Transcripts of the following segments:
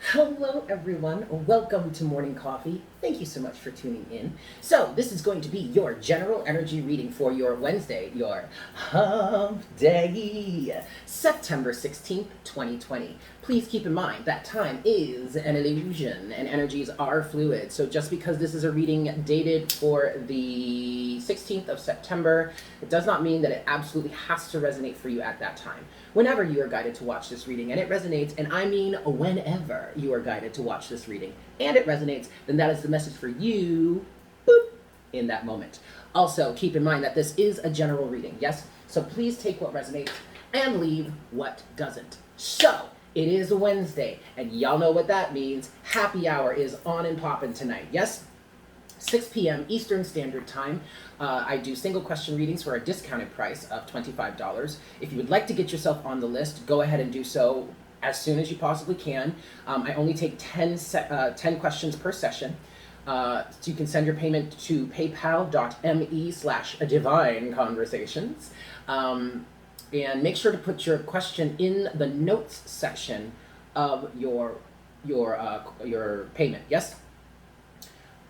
Hello, everyone. Welcome to Morning Coffee. Thank you so much for tuning in. So, this is going to be your general energy reading for your Wednesday, your Hump Day, September 16th, 2020. Please keep in mind that time is an illusion and energies are fluid. So, just because this is a reading dated for the 16th of September, it does not mean that it absolutely has to resonate for you at that time. Whenever you are guided to watch this reading and it resonates, and I mean whenever you are guided to watch this reading and it resonates, then that is the message for you, boop, in that moment. Also, keep in mind that this is a general reading, yes? So please take what resonates and leave what doesn't. So, it is a Wednesday, and y'all know what that means. Happy hour is on and poppin' tonight, yes? 6 p.m. Eastern Standard Time. I do single question readings for a discounted price of $25. If you would like to get yourself on the list, go ahead and do so as soon as you possibly can. I only take 10 questions per session. So you can send your payment to paypal.me/divine conversations. And make sure to put your question in the notes section of your payment. Yes?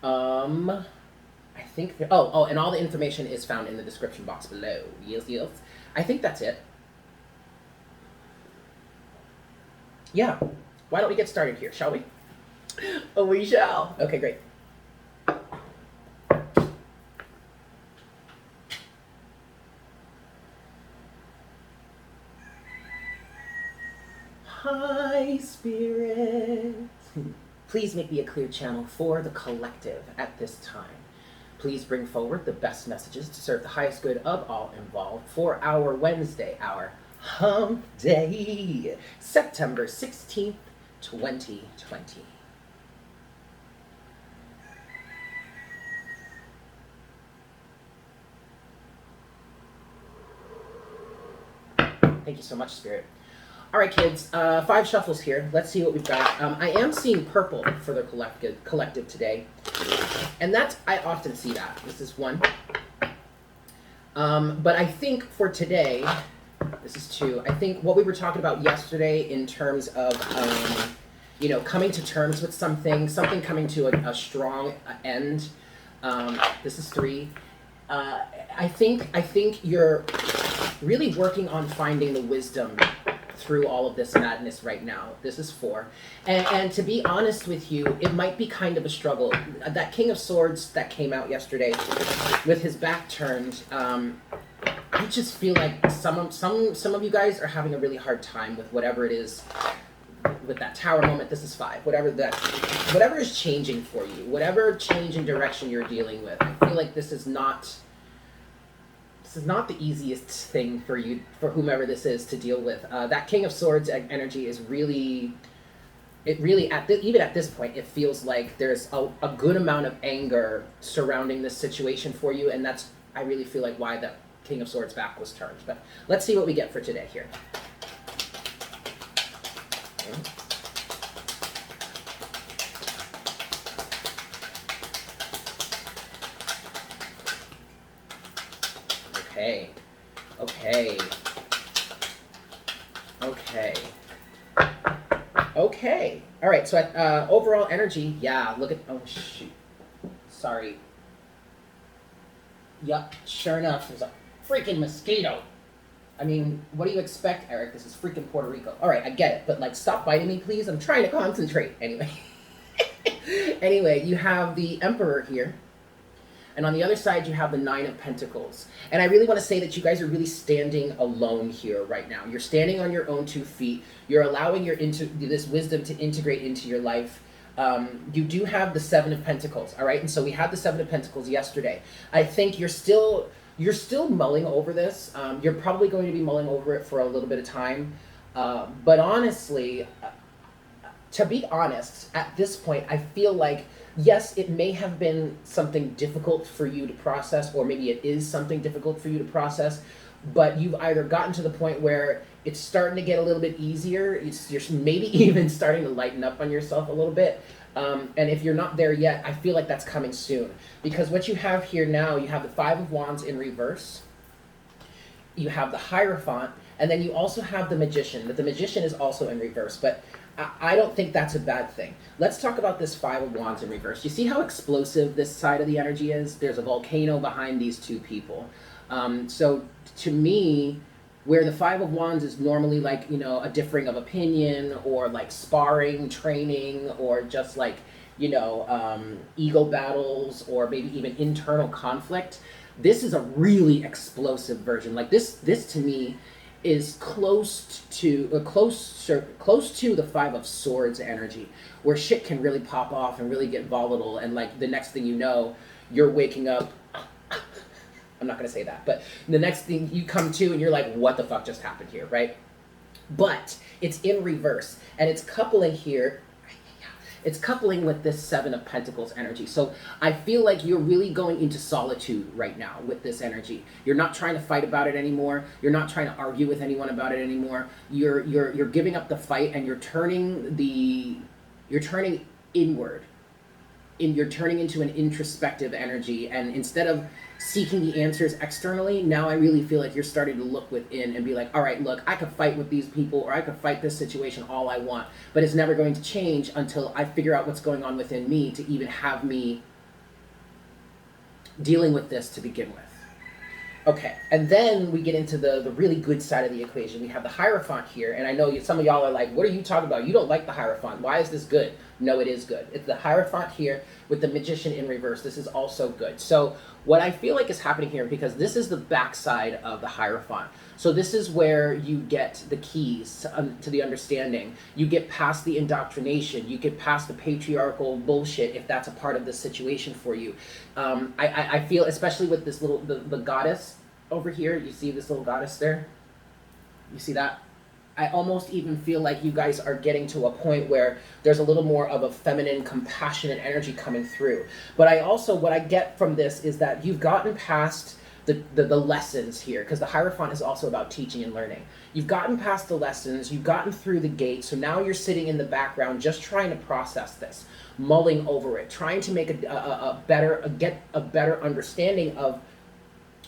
I think and all the information is found in the description box below. Yes, yes. I think that's it. Yeah. Why don't we get started here, shall we? Oh, we shall. Okay, great. Hi, Spirit. Please make me a clear channel for the collective at this time. Please bring forward the best messages to serve the highest good of all involved for our Wednesday, our Hump Day, September 16th, 2020. Thank you so much, Spirit. All right, kids, 5 shuffles here. Let's see what we've got. I am seeing purple for the collective today. And I often see that. This is 1. But I think for today, this is 2. I think what we were talking about yesterday in terms of, coming to terms with something coming to a strong end. This is 3. I think you're really working on finding the wisdom through all of this madness right now. This is 4. And to be honest with you, it might be kind of a struggle. That King of Swords that came out yesterday with his back turned, I just feel like some of you guys are having a really hard time with whatever it is with that Tower moment. This is 5. Whatever is changing for you, whatever change in direction you're dealing with, I feel like this is not the easiest thing for you, for whomever this is, to deal with. That King of Swords energy is really, even at this point, it feels like there's a good amount of anger surrounding this situation for you, and that's, I really feel like, why the King of Swords back was turned. But let's see what we get for today here. Okay. Okay. All right. So overall energy, yeah. Look at. Oh shoot. Sorry. Yup. Sure enough, there's a freaking mosquito. I mean, what do you expect, Eric? This is freaking Puerto Rico. All right, I get it, but stop biting me, please. I'm trying to concentrate. Anyway, you have the Emperor here. And on the other side, you have the 9 of Pentacles. And I really want to say that you guys are really standing alone here right now. You're standing on your own 2 feet. You're allowing this wisdom to integrate into your life. You do have the 7 of Pentacles, all right? And so we had the 7 of Pentacles yesterday. I think you're still mulling over this. You're probably going to be mulling over it for a little bit of time. But honestly, to be honest, at this point, I feel like, yes, it may have been something difficult for you to process, or maybe it is something difficult for you to process, but you've either gotten to the point where it's starting to get a little bit easier, you're maybe even starting to lighten up on yourself a little bit, and if you're not there yet, I feel like that's coming soon. Because what you have here now, you have the 5 of Wands in reverse, you have the Hierophant, and then you also have the Magician. But the Magician is also in reverse. But I don't think that's a bad thing. Let's talk about this Five of Wands in reverse. You see how explosive this side of the energy is? There's a volcano behind these two people. So to me, where the Five of Wands is normally like, you know, a differing of opinion or like sparring, training, or just like, you know, ego battles or maybe even internal conflict, this is a really explosive version. Like this to me is close to close to the Five of Swords energy, where shit can really pop off and really get volatile, and like the next thing you know, you're waking up. I'm not gonna say that, but the next thing you come to and you're like, what the fuck just happened here, right? But it's in reverse, and it's coupling here. It's coupling with this Seven of Pentacles energy. So I feel like you're really going into solitude right now with this energy. You're not trying to fight about it anymore. You're not trying to argue with anyone about it anymore. You're giving up the fight, and you're turning inward. You're turning into an introspective energy, and instead of seeking the answers externally, now I really feel like you're starting to look within and be like, all right, look, I could fight with these people or I could fight this situation all I want, but it's never going to change until I figure out what's going on within me to even have me dealing with this to begin with. Okay, and then we get into the really good side of the equation. We have the Hierophant here, and I know some of y'all are like, what are you talking about? You don't like the Hierophant. Why is this good? No, it is good. It's the Hierophant here with the Magician in reverse. This is also good. So what I feel like is happening here, because this is the backside of the Hierophant. So this is where you get the keys to the understanding. You get past the indoctrination. You get past the patriarchal bullshit, if that's a part of the situation for you. I feel, especially with this little, the goddess over here, you see this little goddess there? You see that? I almost even feel like you guys are getting to a point where there's a little more of a feminine, compassionate energy coming through. But I also, what I get from this is that you've gotten past the lessons here, because the Hierophant is also about teaching and learning. You've gotten past the lessons, you've gotten through the gate, so now you're sitting in the background just trying to process this, mulling over it, trying to make get a better understanding of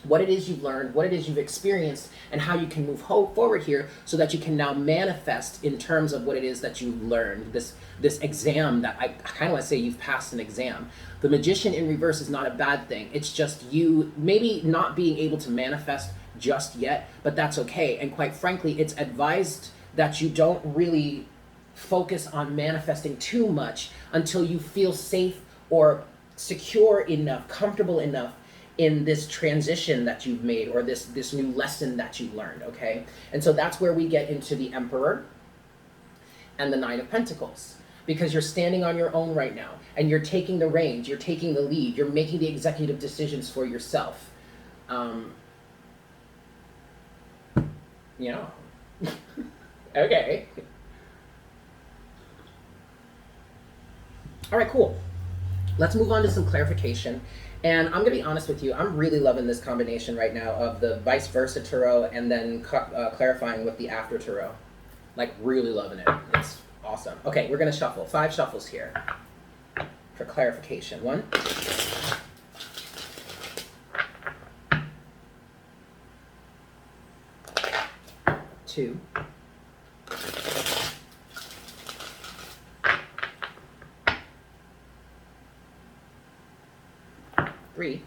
what it is you've learned, what it is you've experienced, and how you can move forward here so that you can now manifest in terms of what it is that you've learned. This exam that I kind of want to say you've passed an exam. The Magician in reverse is not a bad thing. It's just you maybe not being able to manifest just yet, but that's okay. And quite frankly, it's advised that you don't really focus on manifesting too much until you feel safe or secure enough, comfortable enough in this transition that you've made, or this new lesson that you learned, okay? And so that's where we get into the Emperor and the Nine of Pentacles, because you're standing on your own right now, and you're taking the reins, you're taking the lead, you're making the executive decisions for yourself. Yeah. Okay. All right, cool. Let's move on to some clarification. And I'm going to be honest with you, I'm really loving this combination right now of the vice versa tarot and then clarifying with the after tarot. Like, really loving it. It's awesome. Okay, we're going to shuffle. 5 shuffles here for clarification. 1. 2. 3.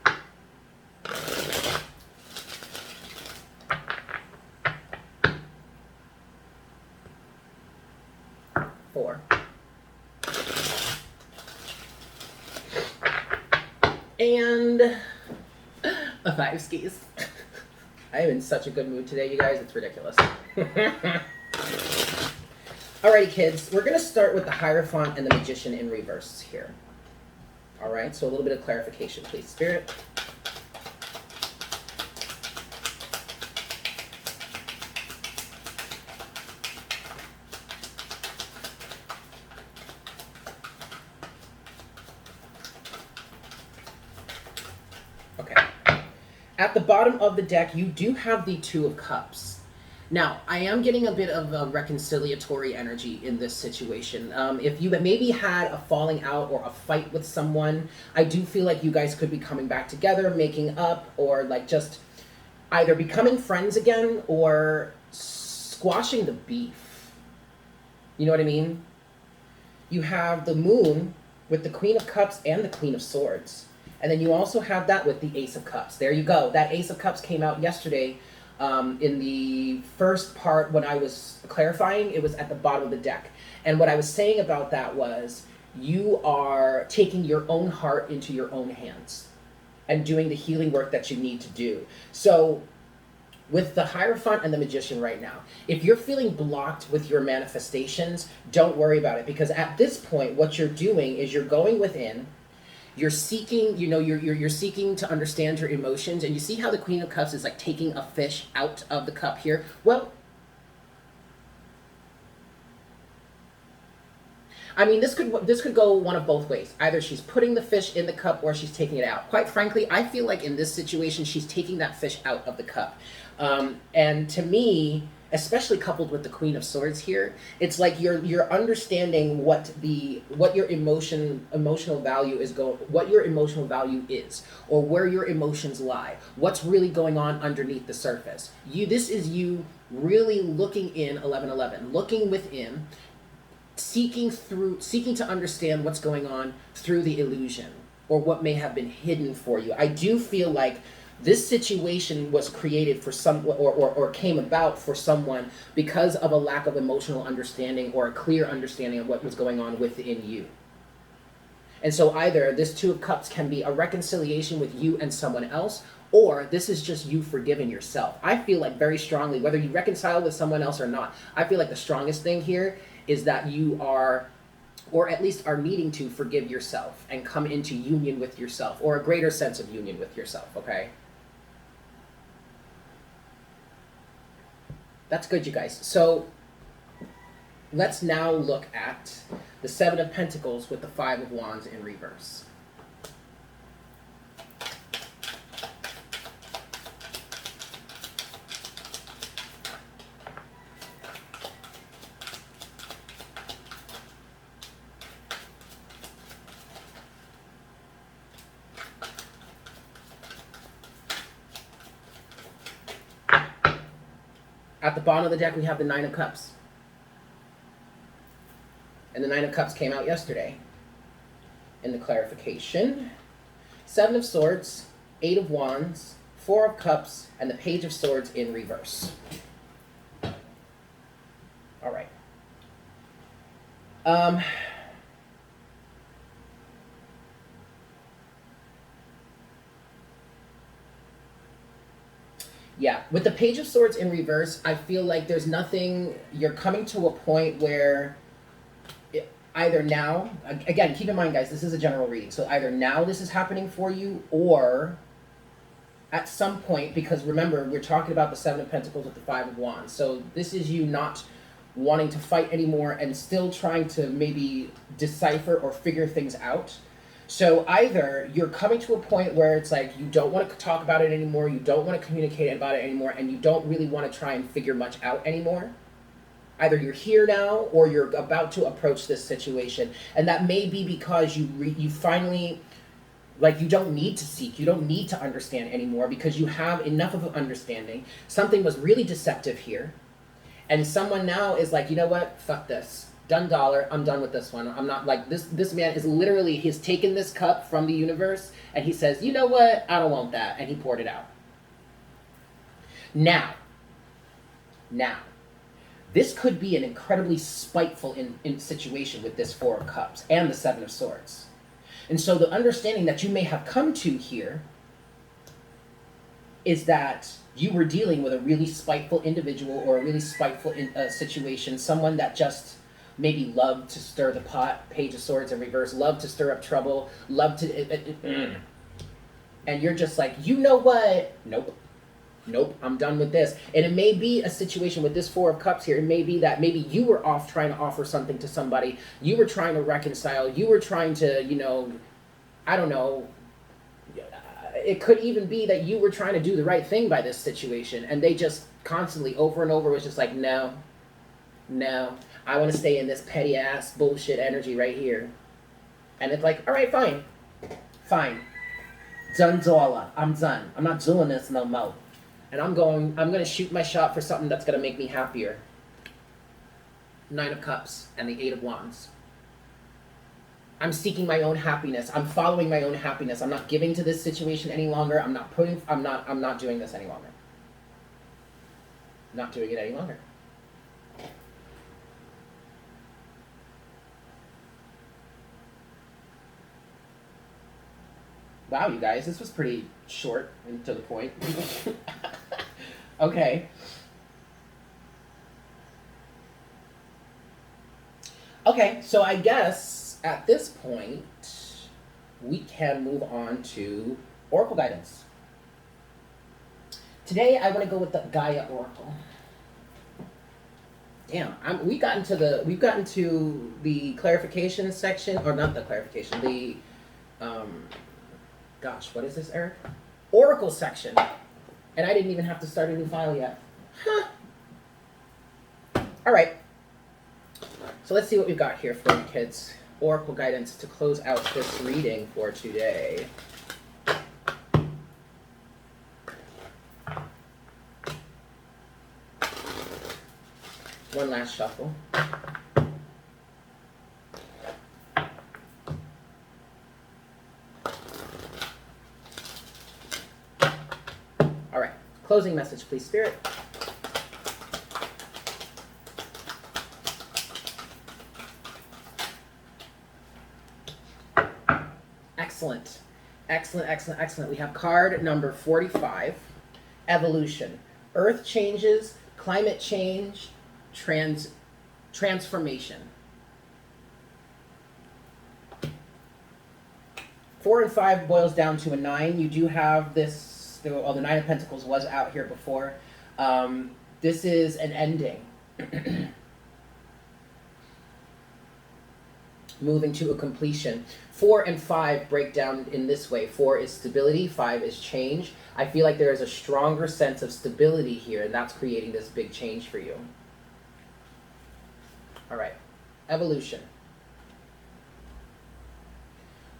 4. And a 5 skis. I am in such a good mood today, you guys. It's ridiculous. Alrighty, kids. We're going to start with the Hierophant and the Magician in reverse here. All right, so a little bit of clarification, please, Spirit. Okay. At the bottom of the deck, you do have the Two of Cups. Now, I am getting a bit of a reconciliatory energy in this situation. If you maybe had a falling out or a fight with someone, I do feel like you guys could be coming back together, making up, or like just either becoming friends again or squashing the beef. You know what I mean? You have the moon with the Queen of Cups and the Queen of Swords. And then you also have that with the Ace of Cups. There you go. That Ace of Cups came out yesterday in the first part when I was clarifying. It was at the bottom of the deck. And what I was saying about that was you are taking your own heart into your own hands and doing the healing work that you need to do. So with the Hierophant and the Magician right now, if you're feeling blocked with your manifestations, don't worry about it, because at this point what you're doing is you're going within, you're seeking, you're seeking to understand your emotions. And you see how the Queen of Cups is like taking a fish out of the cup here? Well, I mean, this could go one of both ways. Either she's putting the fish in the cup or she's taking it out. Quite frankly, I feel like in this situation, she's taking that fish out of the cup. And to me, especially coupled with the Queen of Swords here, it's like you're understanding what your emotional value is what your emotional value is, or where your emotions lie, what's really going on underneath the surface. This is you really looking in 1111, looking within, seeking to understand what's going on through the illusion or what may have been hidden for you. I do feel like this situation was created for some or came about for someone because of a lack of emotional understanding or a clear understanding of what was going on within you. And so either this Two of Cups can be a reconciliation with you and someone else, or this is just you forgiving yourself. I feel like very strongly, whether you reconcile with someone else or not, I feel like the strongest thing here is that you are, or at least are needing to forgive yourself and come into union with yourself, or a greater sense of union with yourself, okay? That's good, you guys. So let's now look at the Seven of Pentacles with the Five of Wands in reverse. At the bottom of the deck, we have the Nine of Cups. And the Nine of Cups came out yesterday in the clarification. Seven of Swords, Eight of Wands, Four of Cups, and the Page of Swords in reverse. All right. Yeah, with the Page of Swords in reverse, I feel like there's nothing, you're coming to a point where either now, again, keep in mind, guys, this is a general reading, so either now this is happening for you, or at some point, because remember, we're talking about the Seven of Pentacles with the Five of Wands, so this is you not wanting to fight anymore and still trying to maybe decipher or figure things out. So either you're coming to a point where it's like you don't want to talk about it anymore, you don't want to communicate about it anymore, and you don't really want to try and figure much out anymore. Either you're here now or you're about to approach this situation. And that may be because you finally, like, you don't need to seek, you don't need to understand anymore because you have enough of an understanding. Something was really deceptive here. And someone now is like, you know what, fuck this. Done dollar, I'm done with this one. I'm not like, this man is literally, he's taken this cup from the universe and he says, you know what, I don't want that. And he poured it out. Now, this could be an incredibly spiteful in situation with this Four of Cups and the Seven of Swords. And so the understanding that you may have come to here is that you were dealing with a really spiteful individual or a really spiteful situation, someone that just maybe loved to stir the pot, Page of Swords in reverse, loved to stir up trouble, loved to... And you're just like, you know what? Nope, I'm done with this. And it may be a situation with this Four of Cups here. It may be that maybe you were off trying to offer something to somebody. You were trying to reconcile. You were trying to, I don't know. It could even be that you were trying to do the right thing by this situation. And they just constantly, over and over, was just like, no. I want to stay in this petty ass bullshit energy right here. And it's like, all right, fine. Done Zola. I'm done. I'm not doing this no more. And I'm going to shoot my shot for something that's going to make me happier. Nine of Cups and the Eight of Wands. I'm seeking my own happiness. I'm following my own happiness. I'm not giving to this situation any longer. I'm not doing this any longer. Not doing it any longer. Wow, you guys, this was pretty short and to the point. Okay. Okay, so I guess at this point, we can move on to Oracle guidance. Today, I want to go with the Gaia Oracle. Damn, we've gotten to the clarification section, or not the clarification, the, gosh, what is this, Eric? Oracle section. And I didn't even have to start a new file yet. Huh. All right. So let's see what we've got here for you kids. Oracle guidance to close out this reading for today. One last shuffle. All right. Closing message, please, Spirit. Excellent. Excellent, excellent, excellent. We have card number 45, Evolution. Earth changes, climate change, transformation. 4 and 5 boils down to a 9. You do have this, well, the 9 of Pentacles was out here before. This is an ending. Moving to a completion. 4 and 5 break down in this way. 4 is stability, 5 is change. I feel like there is a stronger sense of stability here, and that's creating this big change for you. All right, evolution.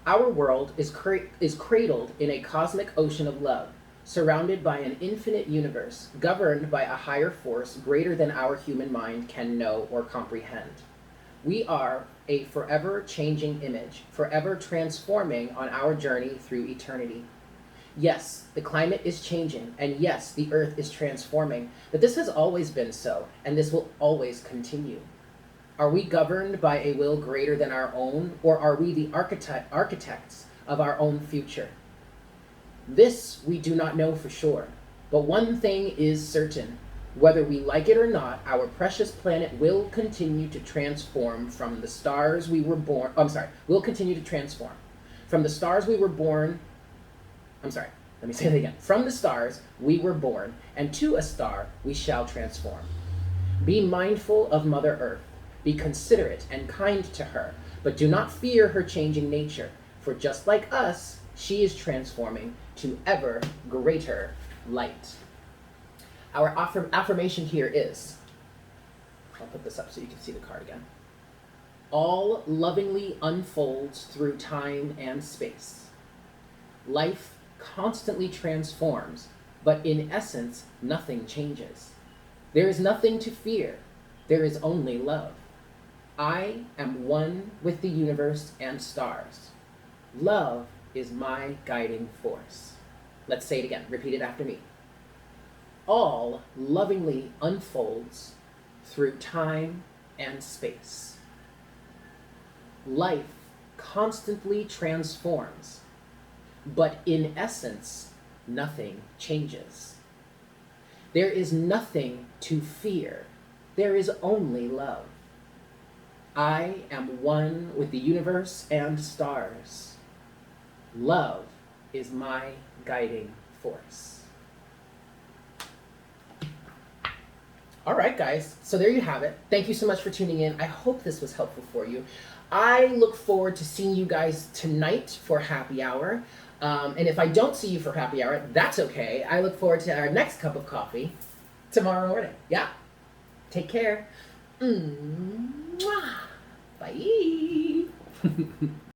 Our world is cradled in a cosmic ocean of love, surrounded by an infinite universe, governed by a higher force greater than our human mind can know or comprehend. We are a forever changing image, forever transforming on our journey through eternity. Yes, the climate is changing, and yes, the earth is transforming, but this has always been so, and this will always continue. Are we governed by a will greater than our own, or are we the architects of our own future? This we do not know for sure, but one thing is certain. Whether we like it or not, our precious planet will continue to transform from the stars we were born. Will continue to transform. From the stars we were born. Let me say that again. From the stars we were born, and to a star we shall transform. Be mindful of Mother Earth. Be considerate and kind to her, but do not fear her changing nature, for just like us, she is transforming to ever greater light. Our affirmation here is, I'll put this up so you can see the card again. All lovingly unfolds through time and space. Life constantly transforms, but in essence, nothing changes. There is nothing to fear. There is only love. I am one with the universe and stars. Love is my guiding force. Let's say it again. Repeat it after me. All lovingly unfolds through time and space. Life constantly transforms, but in essence, nothing changes. There is nothing to fear. There is only love. I am one with the universe and stars. Love is my guiding force. All right, guys. So there you have it. Thank you so much for tuning in. I hope this was helpful for you. I look forward to seeing you guys tonight for happy hour. And if I don't see you for happy hour, that's okay. I look forward to our next cup of coffee tomorrow morning. Yeah. Take care. Mwah. Bye.